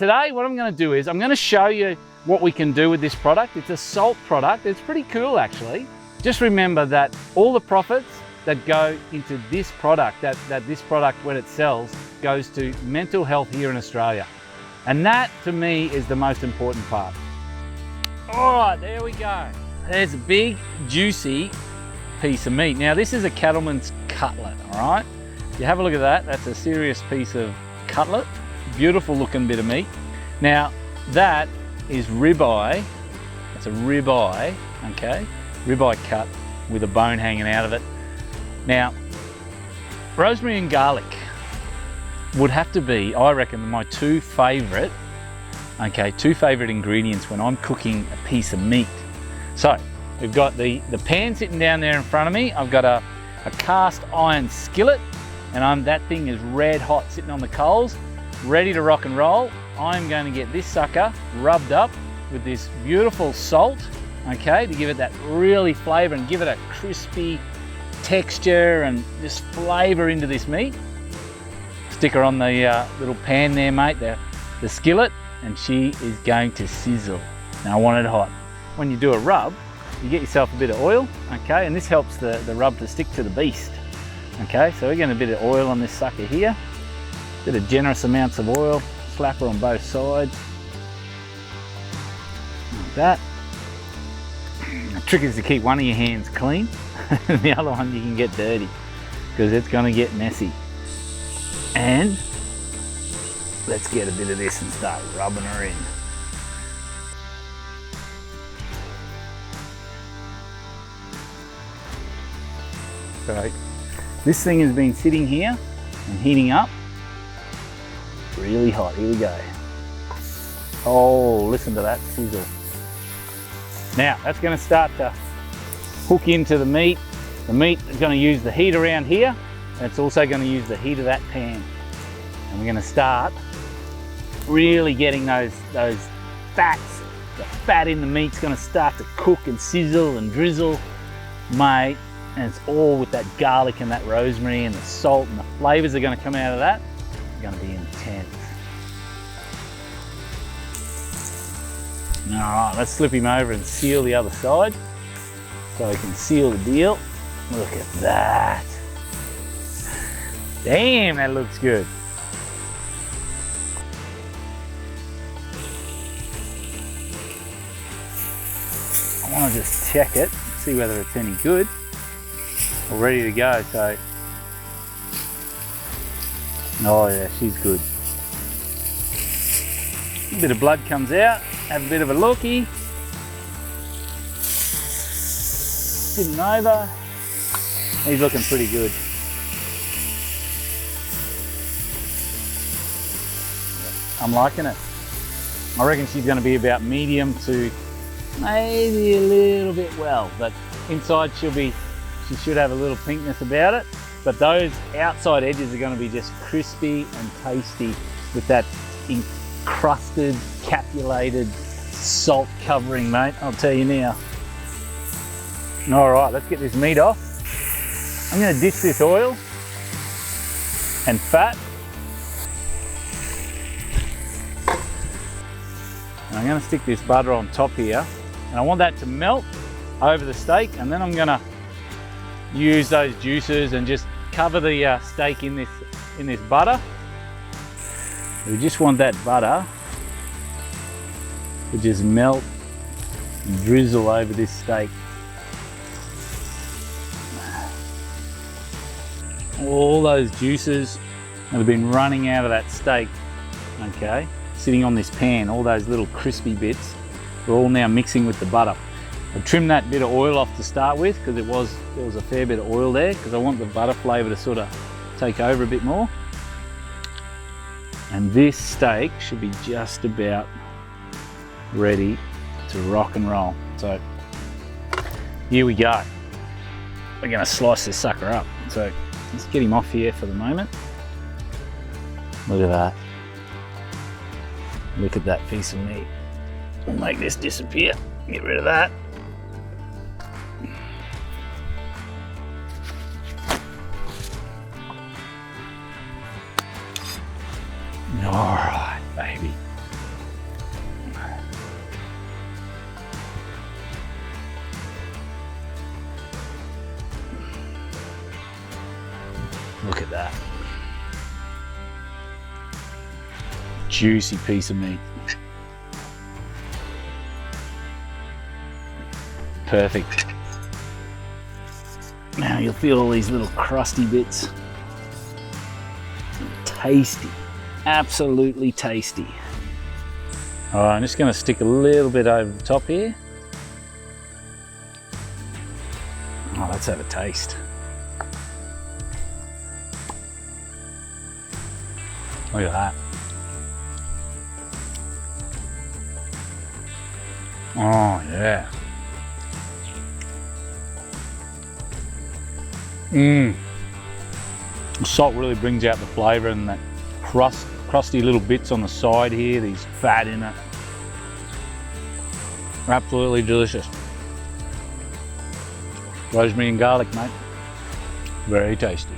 today what I'm going to do is I'm going to show you what we can do with this product. It's a salt product. It's pretty cool actually. Just remember that all the profits that go into this product, that this product when it sells, goes to mental health here in Australia. And that to me is the most important part. All right, there we go. There's a big juicy piece of meat. Now this is a Cattleman's Cutlet, all right? If you have a look at that, that's a serious piece of cutlet. Beautiful looking bit of meat. Now that is ribeye. It's a ribeye, okay? Ribeye cut with a bone hanging out of it. Now, rosemary and garlic would have to be, I reckon, my two favourite ingredients when I'm cooking a piece of meat. So, we've got the pan sitting down there in front of me. I've got a cast iron skillet, and that thing is red hot sitting on the coals, ready to rock and roll. I'm going to get this sucker rubbed up with this beautiful salt, okay, to give it that really flavour and give it a crispy texture and just flavour into this meat. Stick her on the little pan there, mate, the skillet, and she is going to sizzle. Now I want it hot. When you do a rub, you get yourself a bit of oil, okay, and this helps the rub to stick to the beast. Okay, so we're getting a bit of oil on this sucker here, bit of generous amounts of oil, slap her on both sides, like that. The trick is to keep one of your hands clean, and the other one you can get dirty, because it's going to get messy. And let's get a bit of this and start rubbing her in. So this thing has been sitting here and heating up. Really hot, here we go. Oh, listen to that sizzle. Now that's going to start to hook into the meat. The meat is going to use the heat around here, and it's also going to use the heat of that pan. And we're going to start really getting those fats. The fat in the meat's going to start to cook and sizzle and drizzle, mate. And it's all with that garlic and that rosemary and the salt, and the flavours are going to come out of that. It's going to be intense. All right, let's flip him over and seal the other side so we can seal the deal. Look at that. Damn, that looks good. I want to just check it, see whether it's any good. All ready to go, so. Oh yeah, she's good. A bit of blood comes out, have a bit of a looky. Sitting over. He's looking pretty good. I'm liking it. I reckon she's going to be about medium to maybe a little bit well, but inside she should have a little pinkness about it. But those outside edges are going to be just crispy and tasty with that encrusted, capulated salt covering, mate. I'll tell you now. All right, let's get this meat off. I'm going to ditch this oil and fat. And I'm going to stick this butter on top here. And I want that to melt over the steak, and then I'm going to use those juices and just cover the steak in this butter. We just want that butter to just melt and drizzle over this steak. All those juices that have been running out of that steak, okay, sitting on this pan, all those little crispy bits, are all now mixing with the butter. I trimmed that bit of oil off to start with because there was a fair bit of oil there, because I want the butter flavour to sort of take over a bit more. And this steak should be just about ready to rock and roll. So here we go. We're going to slice this sucker up. So let's get him off here for the moment. Look at that. Look at that piece of meat. We'll make this disappear. Get rid of that. All right, baby. that. Juicy piece of meat. Perfect. Now you'll feel all these little crusty bits. Tasty, absolutely tasty. All right, I'm just gonna stick a little bit over the top here. Oh, let's have a taste. Look at that. Oh yeah. The salt really brings out the flavour, and that crusty little bits on the side here, these fat in it. Absolutely delicious. Rosemary and garlic, mate. Very tasty.